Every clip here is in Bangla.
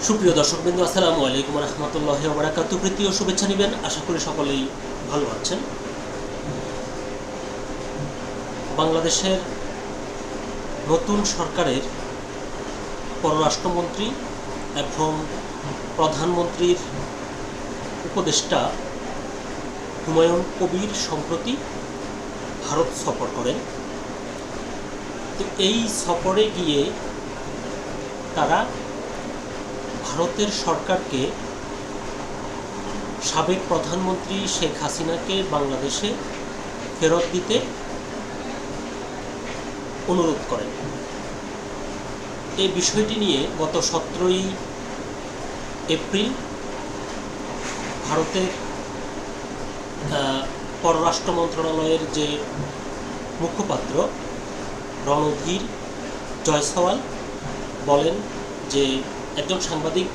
সুপ্রিয় দর্শকবৃন্দ, আসসালামু আলাইকুম রহমতুল্লাহি ওয়া বারাকাতুহু। প্রীতি ও শুভেচ্ছা নেবেন, আশা করি সকলেই ভালো আছেন। বাংলাদেশের নতুন সরকারের পররাষ্ট্রমন্ত্রী এবং প্রধানমন্ত্রীর উপদেষ্টা হুমায়ুন কবির সম্প্রতি ভারত সফর করেন। তো এই সফরে গিয়ে তারা ভারতের সরকারকে সাবেক প্রধানমন্ত্রী শেখ হাসিনাকে বাংলাদেশে ফেরত দিতে অনুরোধ করেন। এই বিষয়টি নিয়ে গত 17ই এপ্রিল ভারতের পররাষ্ট্র মন্ত্রণালয়ের যে মুখপাত্র রণধীর জয়সওয়াল বলেন যে একজন সাংবাদিক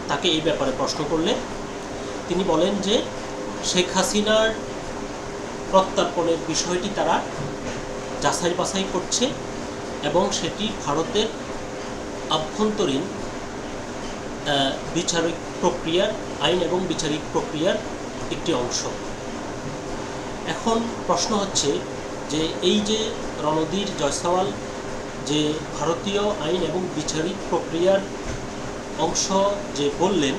তাকে এই ব্যাপারে প্রশ্ন করলে তিনি বলেন যে শেখ হাসিনার প্রত্যর্পণের বিষয়টি তারা যাচাই বাছাই করছে এবং সেটি ভারতের আভ্যন্তরীণ বিচারিক প্রক্রিয়ার আইন এবং বিচারিক প্রক্রিয়ার একটি অংশ। এখন প্রশ্ন হচ্ছে যে এই যে রণধীর জয়সওয়াল যে ভারতীয় আইন এবং বিচারিক প্রক্রিয়ার অংশ যে বললেন,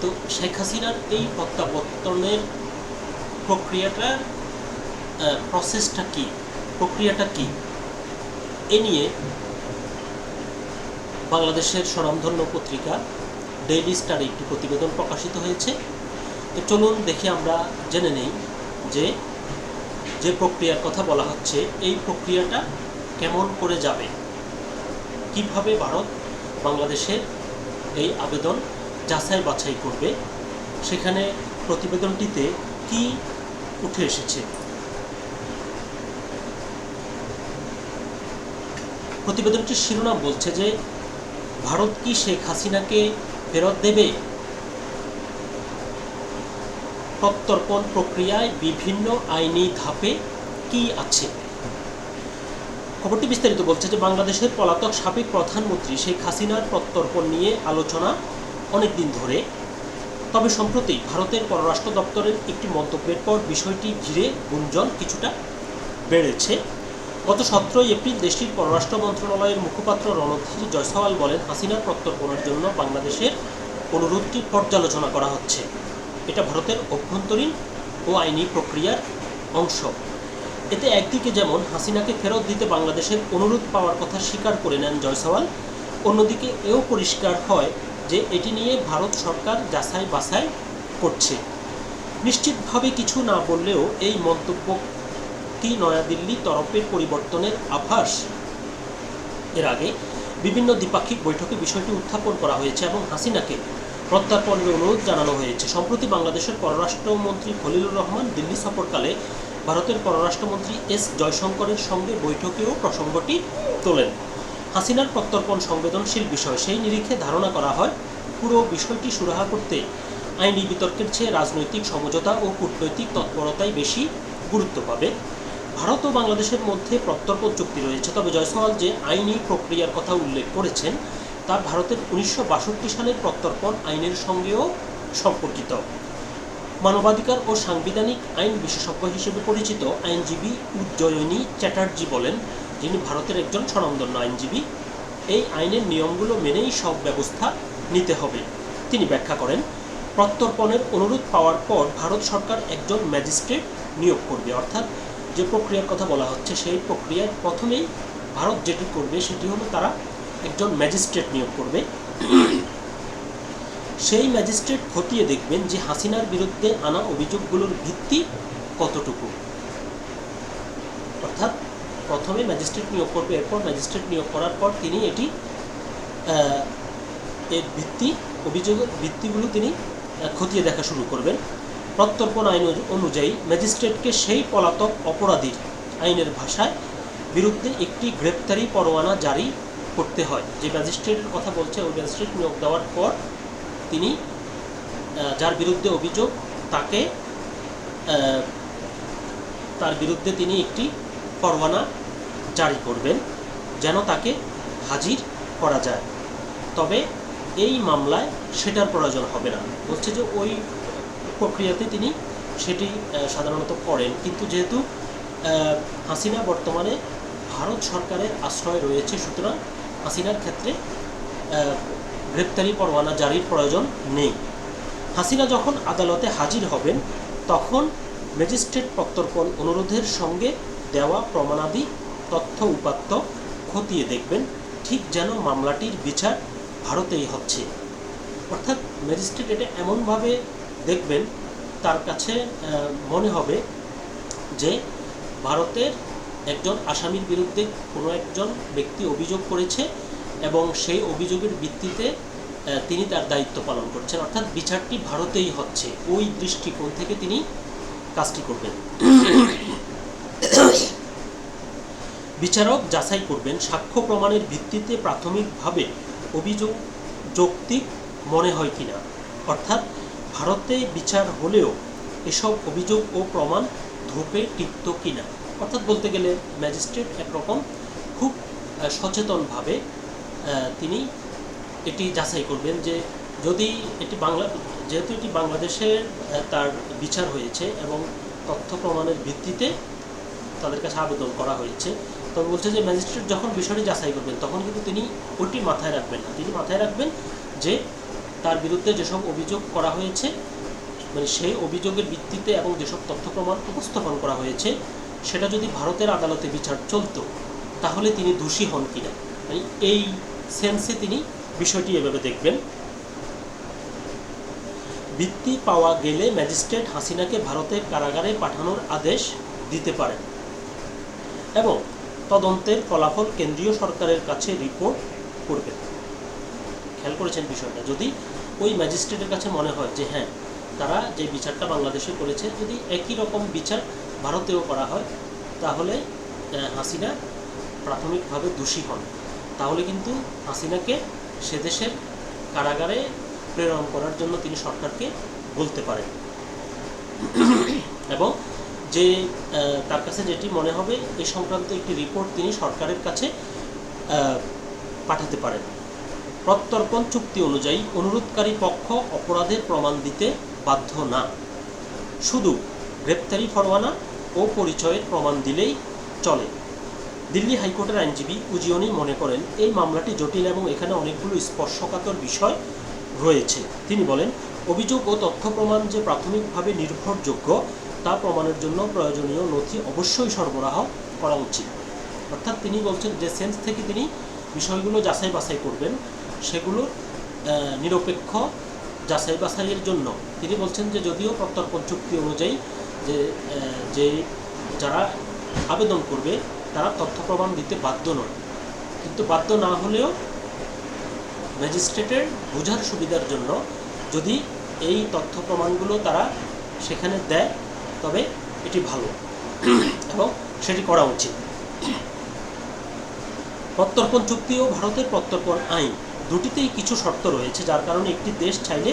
তো শেখ হাসিনার এই প্রত্যাবর্তনের প্রক্রিয়াটার প্রসেসটা কি, প্রক্রিয়াটা কি, এ নিয়ে বাংলাদেশের স্বনামধন্য পত্রিকা ডেইলি স্টারে একটি প্রতিবেদন প্রকাশিত হয়েছে। তো চলুন দেখে আমরা জেনে নেই যে যে প্রক্রিয়ার কথা বলা হচ্ছে এই প্রক্রিয়াটা কেমন করে যাবে, কিভাবে ভারত বাংলাদেশের এই আবেদন যাচাই বাছাই করবে, সেখানে প্রতিবেদনটিতে কি উঠে এসেছে। প্রতিবেদনটির শিরোনাম বলছে যে ভারত কি শেখ হাসিনাকে ফেরত দেবে? প্রত্যর্পণ প্রক্রিয়ায় বিভিন্ন আইনি ধাপে কি আছে। খবরটি বিস্তারিত বলছে যে বাংলাদেশের পলাতক সাবেক প্রধানমন্ত্রী শেখ হাসিনার প্রত্যর্পণ নিয়ে আলোচনা অনেক দিন ধরে, তবে সম্প্রতি ভারতের পররাষ্ট্র দপ্তরের একটি মন্তব্যের পর বিষয়টি ঘিরে গুঞ্জন কিছুটা বেড়েছে। গত 17 এপ্রিল দেশটির পররাষ্ট্র মন্ত্রণালয়ের মুখপাত্র রণধীর জয়সওয়াল বলেন, হাসিনার প্রত্যর্পণের জন্য বাংলাদেশের অনুরোধটি পর্যালোচনা করা হচ্ছে। এটা ভারতের অভ্যন্তরীণ ও আইনি প্রক্রিয়ার অংশ। এতে একদিকে যেমন হাসিনাকে ফেরত দিতে বাংলাদেশের অনুরোধ পাওয়ার কথা স্বীকার করে নেন জয়সওয়াল, অন্যদিকে এও পরিষ্কার হয় যে এটি নিয়ে ভারত সরকার যাচাই বাছাই করছে। নিশ্চিতভাবে কিছু না বললেও এই মন্তব্যটি নয়াদিল্লি তরফের পরিবর্তনের আভাস। এর আগে বিভিন্ন দ্বিপাক্ষিক বৈঠকে বিষয়টি উত্থাপন করা হয়েছে এবং হাসিনাকে প্রত্যর্পণের অনুরোধ জানানো হয়েছে। সম্প্রতি বাংলাদেশের পররাষ্ট্রমন্ত্রী খলিলুর রহমান দিল্লি সফরকালে ভারতের পররাষ্ট্রমন্ত্রী এস জয়শঙ্করের সঙ্গে বৈঠকেও প্রসঙ্গটি তোলেন। হাসিনার প্রত্যর্পণ সংবেদনশীল বিষয়, সেই নিরিখে ধারণা করা হয় পুরো বিষয়টি সুরাহা করতে আইনি বিতর্কের চেয়ে রাজনৈতিক সমঝোতা ও কূটনৈতিক তৎপরতাই বেশি গুরুত্ব পাবে। ভারত ও বাংলাদেশের মধ্যে প্রত্যর্পণ চুক্তি রয়েছে, তবে জয়সওয়াল যে আইনি প্রক্রিয়ার কথা উল্লেখ করেছেন তা ভারতের 1962 সালের প্রত্যর্পণ আইনের সঙ্গেও সম্পর্কিত। মানবাধিকার ও সাংবিধানিক আইন বিশেষজ্ঞ হিসেবে পরিচিত আইনজীবী উজ্জয়িনী চ্যাটার্জি বলেন, যিনি ভারতের একজন স্বনামধন্য আইনজীবী, এই আইনের নিয়মগুলো মেনেই সব ব্যবস্থা নিতে হবে। তিনি ব্যাখ্যা করেন, প্রত্যর্পণের অনুরোধ পাওয়ার পর ভারত সরকার একজন ম্যাজিস্ট্রেট নিয়োগ করবে। অর্থাৎ যে প্রক্রিয়ার কথা বলা হচ্ছে সেই প্রক্রিয়ায় প্রথমেই ভারত যেটি করবে সেটি হলো তারা একজন ম্যাজিস্ট্রেট নিয়োগ করবে। সেই ম্যাজিস্ট্রেট খতিয়ে দেখবেন যে হাসিনার বিরুদ্ধে আনা অভিযোগগুলোর ভিত্তি কতটুকু। অর্থাৎ প্রথমে ম্যাজিস্ট্রেট নিয়োগ করবে, এরপর ম্যাজিস্ট্রেট নিয়োগ করার পর তিনি এর অভিযোগের ভিত্তিগুলো তিনি খতিয়ে দেখা শুরু করবেন। প্রত্যর্পণ আইন অনুযায়ী ম্যাজিস্ট্রেটকে সেই পলাতক অপরাধীর আইনের ভাষায় বিরুদ্ধে একটি গ্রেপ্তারি পরোয়ানা জারি করতে হয়। যে ম্যাজিস্ট্রেটের কথা বলছে ওই ম্যাজিস্ট্রেট নিয়োগ দেওয়ার পর তিনি যার বিরুদ্ধে অভিযোগ তার বিরুদ্ধে তিনি একটি পরোয়ানা জারি করবেন যেন তাকে হাজির করা যায়। তবে এই মামলায় সেটার প্রয়োজন হবে না। বলছে যে ওই প্রক্রিয়াতে তিনি সেটি সাধারণত করেন, কিন্তু যেহেতু হাসিনা বর্তমানে ভারত সরকারের আশ্রয় রয়েছে, সুতরাং হাসিনার ক্ষেত্রে গ্রেপ্তারি পরোয়ানা জারির প্রয়োজন নেই। হাসিনা যখন আদালতে হাজির হবেন তখন ম্যাজিস্ট্রেট প্রত্যর্পণ অনুরোধের সঙ্গে দেওয়া প্রমাণাদি তথ্য উপাত্ত খতিয়ে দেখবেন, ঠিক যেন মামলাটির বিচার ভারতেই হচ্ছে। অর্থাৎ ম্যাজিস্ট্রেট এটা এমনভাবে দেখবেন, তার কাছে মনে হবে যে ভারতের একজন আসামির বিরুদ্ধে কোনো একজন ব্যক্তি অভিযোগ করেছে এবং সেই অভিযোগের ভিত্তিতে তিনি তার দায়িত্ব পালন করছেন, অর্থাৎ বিচারটি ভারতেই হচ্ছে। ওই দৃষ্টিকোণ থেকে তিনি কাজটি করবেন। বিচারক যাচাই করবেন সাক্ষ্য প্রমাণের ভিত্তিতে প্রাথমিকভাবে অভিযোগ যৌক্তিক মনে হয় কিনা, অর্থাৎ ভারতে বিচার হলেও এসব অভিযোগ ও প্রমাণ ধোপে টিকত কিনা। অর্থাৎ বলতে গেলে ম্যাজিস্ট্রেট একরকম খুব সচেতনভাবে তিনি এটি যাচাই করবেন যে যদি এটি যেহেতু এটি বাংলাদেশের তার বিচার হয়েছে এবং তথ্য প্রমাণের ভিত্তিতে তাদের কাছে আবেদন করা হয়েছে, তবে বলছে যে ম্যাজিস্ট্রেট যখন বিষয়টি যাচাই করবেন তখন কিন্তু তিনি ওইটি মাথায় রাখবেন না। তিনি মাথায় রাখবেন যে তার বিরুদ্ধে যেসব অভিযোগ করা হয়েছে, মানে সেই অভিযোগের ভিত্তিতে এবং যেসব তথ্য প্রমাণ উপস্থাপন করা হয়েছে সেটা যদি ভারতের আদালতে বিচার চলতো তাহলে তিনি দোষী হন কিনা, মানে এই সেন্সে তিনি বিষয়টি এভাবে দেখবেন। ভিত্তি পাওয়া গেলে ম্যাজিস্ট্রেট হাসিনাকে ভারতের কারাগারে পাঠানোর আদেশ দিতে পারেন এবং তদন্তের ফলাফল কেন্দ্রীয় সরকারের কাছে রিপোর্ট করবেন। খেয়াল করেছেন বিষয়টা? যদি ওই ম্যাজিস্ট্রেটের কাছে মনে হয় যে হ্যাঁ, তারা যে বিচারটা বাংলাদেশে করেছে যদি একই রকম বিচার ভারতেও করা হয় তাহলে হাসিনা প্রাথমিকভাবে দোষী হন, তাহলে কিন্তু হাসিনাকে সে দেশের কারাগারে প্রেরণ করার জন্য তিনি সরকারকে বলতে পারেন এবং যে তার কাছে যেটি মনে হবে এ সংক্রান্ত একটি রিপোর্ট তিনি সরকারের কাছে পাঠাতে পারেন। প্রত্যর্পণ চুক্তি অনুযায়ী অনুরোধকারী পক্ষ অপরাধের প্রমাণ দিতে বাধ্য না, শুধু গ্রেপ্তারি পরোয়ানা ও পরিচয়ের প্রমাণ দিলেই চলে। দিল্লি হাইকোর্টের আইনজীবী উজিয়নি মনে করেন এই মামলাটি জটিল এবং এখানে অনেকগুলো স্পর্শকাতর বিষয় রয়েছে। তিনি বলেন, অভিযোগ ও তথ্য প্রমাণ যে প্রাথমিকভাবে নির্ভরযোগ্য তা প্রমাণের জন্য প্রয়োজনীয় নথি অবশ্যই সরবরাহ করা উচিত। অর্থাৎ তিনি বলছেন যে সেন্স থেকে তিনি বিষয়গুলো যাচাই বাছাই করবেন, সেগুলোর নিরপেক্ষ যাচাই বাছাইয়ের জন্য তিনি বলছেন যে যদিও প্রত্যর্পণ চুক্তি অনুযায়ী যে যারা আবেদন করবে তারা তথ্য প্রমাণ দিতে বাধ্য নয়, কিন্তু বাধ্য না হলেও ম্যাজিস্ট্রেটের বোঝার সুবিধার জন্য যদি এই তথ্য প্রমাণগুলো তারা সেখানে দেয় তবে এটি ভালো এবং সেটি করা উচিত। প্রত্যর্পণ চুক্তি ও ভারতের প্রত্যর্পণ আইন দুটিতেই কিছু শর্ত রয়েছে, যার কারণে একটি দেশ চাইলে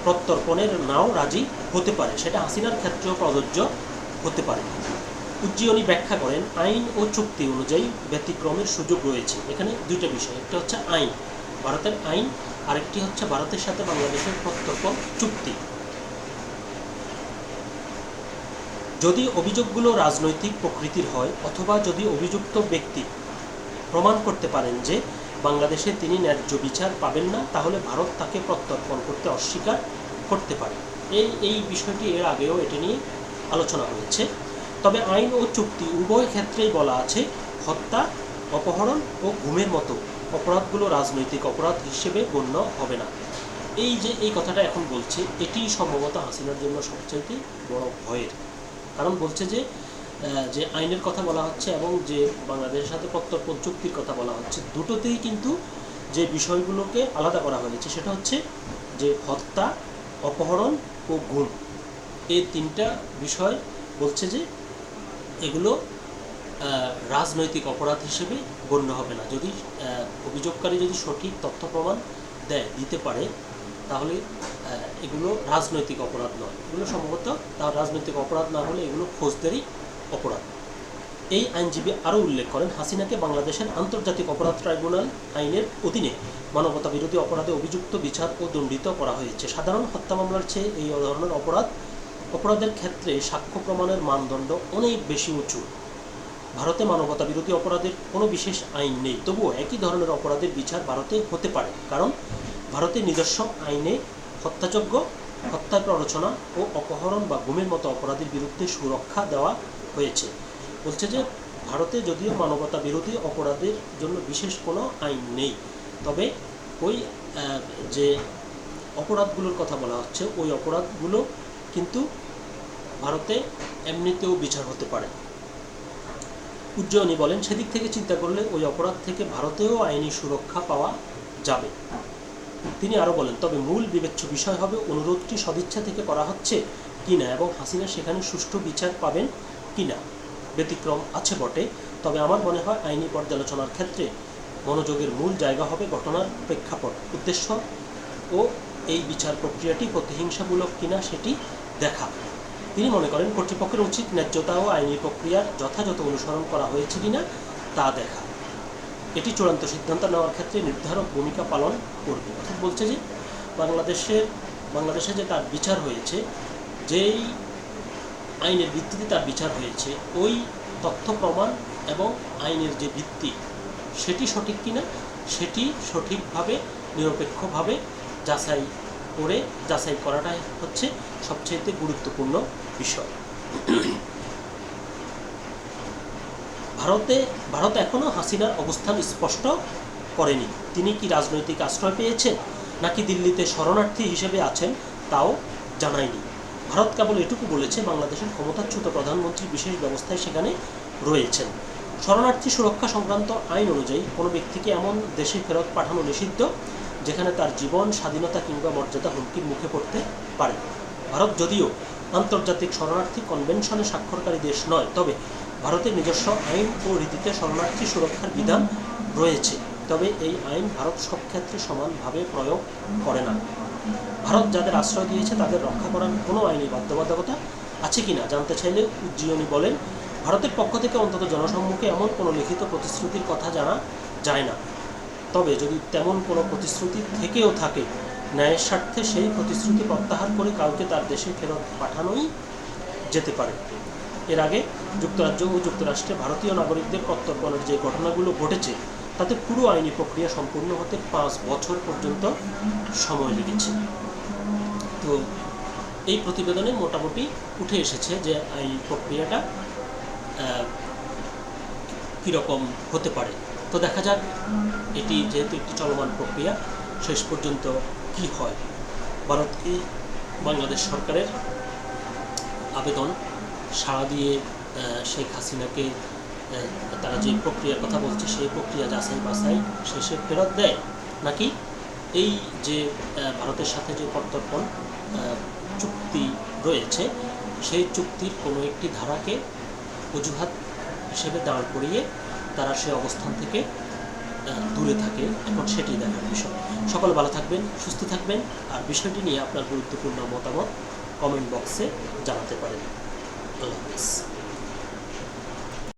প্রত্যর্পণের নাও রাজি হতে পারে, সেটা হাসিনার ক্ষেত্রেও প্রযোজ্য হতে পারে। উজ্জীবনী ব্যাখ্যা করেন, আইন ও চুক্তি অনুযায়ী ব্যতিক্রমের সুযোগ রয়েছে। এখানে দুইটা বিষয়, একটা হচ্ছে আইন, ভারতের আইন, আরেকটি হচ্ছে ভারতের সাথে বাংলাদেশের প্রত্যর্পণ চুক্তি। যদি অভিযোগগুলো রাজনৈতিক প্রকৃতির হয় অথবা যদি অভিযুক্ত ব্যক্তি প্রমাণ করতে পারেন যে বাংলাদেশে তিনি ন্যায্য বিচার পাবেন না, তাহলে ভারত তাকে প্রত্যর্পণ করতে অস্বীকার করতে পারে। এই বিষয়টি এর আগেও এটি নিয়ে আলোচনা হয়েছে। তবে আইন ও চুক্তি উভয় ক্ষেত্রেই বলা আছে হত্যা, অপহরণ ও গুমের মতো অপরাধগুলো রাজনৈতিক অপরাধ হিসেবে গণ্য হবে না। এই কথাটা এখন বলছে, এটি সম্ভবত হাসিনার জন্য সবচাইতে বড় ভয়ের কারণ। বলছে যে আইনের কথা বলা হচ্ছে এবং যে বাংলাদেশের সাথে প্রত্যর্পণ চুক্তির কথা বলা হচ্ছে, দুটোতেই কিন্তু যে বিষয়গুলোকে আলাদা করা হয়েছে সেটা হচ্ছে যে হত্যা, অপহরণ ও গুম, এই তিনটা বিষয় বলছে যে এগুলো রাজনৈতিক অপরাধ হিসেবে গণ্য হবে না। যদি অভিযোগকারী যদি সঠিক তথ্য প্রমাণ দিতে পারে তাহলে এগুলো রাজনৈতিক অপরাধ নয়, এগুলো সম্ভবত রাজনৈতিক অপরাধ না হলে এগুলো ফৌজদারি অপরাধ। এই আইনজীবী আরও উল্লেখ করেন, হাসিনাকে বাংলাদেশের আন্তর্জাতিক অপরাধ ট্রাইব্যুনাল আইনের অধীনে মানবতা বিরোধী অপরাধে অভিযুক্ত, বিচার ও দণ্ডিত করা হয়েছে। সাধারণ হত্যা মামলার চেয়ে এই ধরনের অপরাধের ক্ষেত্রে সাক্ষ্য প্রমাণের মানদণ্ড অনেক বেশি উঁচু। ভারতে মানবতা বিরোধী অপরাধের কোনো বিশেষ আইন নেই, তবুও একই ধরনের অপরাধের বিচার ভারতে হতে পারে, কারণ ভারতের নিজস্ব আইনে হত্যাযজ্ঞ, হত্যার প্ররোচনা ও অপহরণ বা গুমের মতো অপরাধের বিরুদ্ধে সুরক্ষা দেওয়া হয়েছে। বলছে যে ভারতে যদিও মানবতা বিরোধী অপরাধের জন্য বিশেষ কোনো আইন নেই, তবে ওই যে অপরাধগুলোর কথা বলা হচ্ছে ওই অপরাধগুলো কিন্তু ভারতে এমনিতেও বিচার হতে পারে। উজ্জয়িনী বলেন, সেদিক থেকে চিন্তা করলে ওই অপরাধ থেকে ভারতেও আইনি সুরক্ষা পাওয়া যাবে। তিনি আরও বলেন, তবে মূল বিবেচ্য বিষয় হবে অনুরোধটি সদিচ্ছা থেকে করা হচ্ছে কিনা এবং হাসিনা সেখানে সুষ্ঠু বিচার পাবেন কিনা। ব্যতিক্রম আছে বটে, তবে আমার মনে হয় আইনি পর্যালোচনার ক্ষেত্রে মনোযোগের মূল জায়গা হবে ঘটনার প্রেক্ষাপট, উদ্দেশ্য ও এই বিচার প্রক্রিয়াটি প্রতিহিংসামূলক কিনা সেটি দেখা। তিনি মনে করেন কর্তৃপক্ষের উচিত ন্যায্যতা ও আইনি প্রক্রিয়ার যথাযথ অনুসরণ করা হয়েছে কিনা তা দেখা। এটি চূড়ান্ত সিদ্ধান্ত নেওয়ার ক্ষেত্রে নির্ধারক ভূমিকা পালন করবে। অর্থাৎ বলছে যে বাংলাদেশে যে তার বিচার হয়েছে, যেই আইনের ভিত্তিতে তার বিচার হয়েছে, ওই তথ্য প্রমাণ এবং আইনের যে ভিত্তি সেটি সঠিক কিনা সেটি সঠিকভাবে নিরপেক্ষভাবে যাচাই করাটাই হচ্ছে সবচেয়ে গুরুত্বপূর্ণ বিষয়। ভারত এখনও হাসিনার অবস্থান স্পষ্ট করেনি। তিনি কি রাজনৈতিক আশ্রয় পেয়েছেন নাকি দিল্লিতে শরণার্থী হিসেবে আছেন তাও জানায়নি। ভারত কেবল এটুকু বলেছে, বাংলাদেশের ক্ষমতাচ্যুত প্রধানমন্ত্রী বিশেষ ব্যবস্থায় সেখানে রয়েছেন। শরণার্থী সুরক্ষা সংক্রান্ত আইন অনুযায়ী কোনো ব্যক্তিকে এমন দেশে ফেরত পাঠানো নিষিদ্ধ যেখানে তার জীবন, স্বাধীনতা কিংবা মর্যাদা হুমকির মুখে পড়তে পারে। ভারত যদিও আন্তর্জাতিক শরণার্থী কনভেনশনে স্বাক্ষরকারী দেশ নয়, তবে ভারতের নিজস্ব আইন ও রীতিতে শরণার্থী সুরক্ষার বিধান রয়েছে। তবে এই আইন ভারত সব ক্ষেত্রে সমানভাবে প্রয়োগ করে না। ভারত যাদের আশ্রয় দিয়েছে তাদের রক্ষা করার কোনো আইনি বাধ্যবাধকতা আছে কিনা জানতে চাইলে উজ্জয়িনী বলেন, ভারতের পক্ষ থেকে অন্তত জনসম্মুখে এমন কোনো লিখিত প্রতিশ্রুতির কথা জানা যায় না। তবে যদি তেমন কোনো প্রতিশ্রুতি থেকেও থাকে, ন্যায়ের স্বার্থে সেই প্রতিশ্রুতি প্রত্যাহার করে কাউকে তার দেশে ফেরত পাঠানোই যেতে পারে। এর আগে যুক্তরাজ্য ও যুক্তরাষ্ট্রে ভারতীয় নাগরিকদের প্রত্যর্পণের যে ঘটনাগুলো ঘটেছে তাতে পুরো আইনি প্রক্রিয়া সম্পূর্ণ হতে 5 বছর পর্যন্ত সময় লেগেছে। তো এই প্রতিবেদনে মোটামুটি উঠে এসেছে যে আইনি প্রক্রিয়াটা কীরকম হতে পারে। তো দেখা যাক এটি যেহেতু একটি চলমান প্রক্রিয়া, শেষ পর্যন্ত কি হয়। ভারত কি বাংলাদেশ সরকারের আবেদন সাড়া দিয়ে শেখ হাসিনাকে তারা যে প্রক্রিয়ার কথা বলছে সেই প্রক্রিয়া যাচাই বাছাই শেষে ফেরত দেয়, নাকি এই যে ভারতের সাথে যে প্রত্যর্পণ চুক্তি রয়েছে সেই চুক্তির কোনো একটি ধারাকে অজুহাত হিসেবে দাঁড় করিয়ে তারা সে অবস্থান থেকে দূরে থাকে। এখন সেটি দেখার বিষয়। সকলে ভালো থাকবেন, সুস্থ থাকবেন, আর বিষয়টি নিয়ে আপনার গুরুত্বপূর্ণ মতামত কমেন্ট বক্সে জানাতে পারেন। আল্লাহ হাফেজ।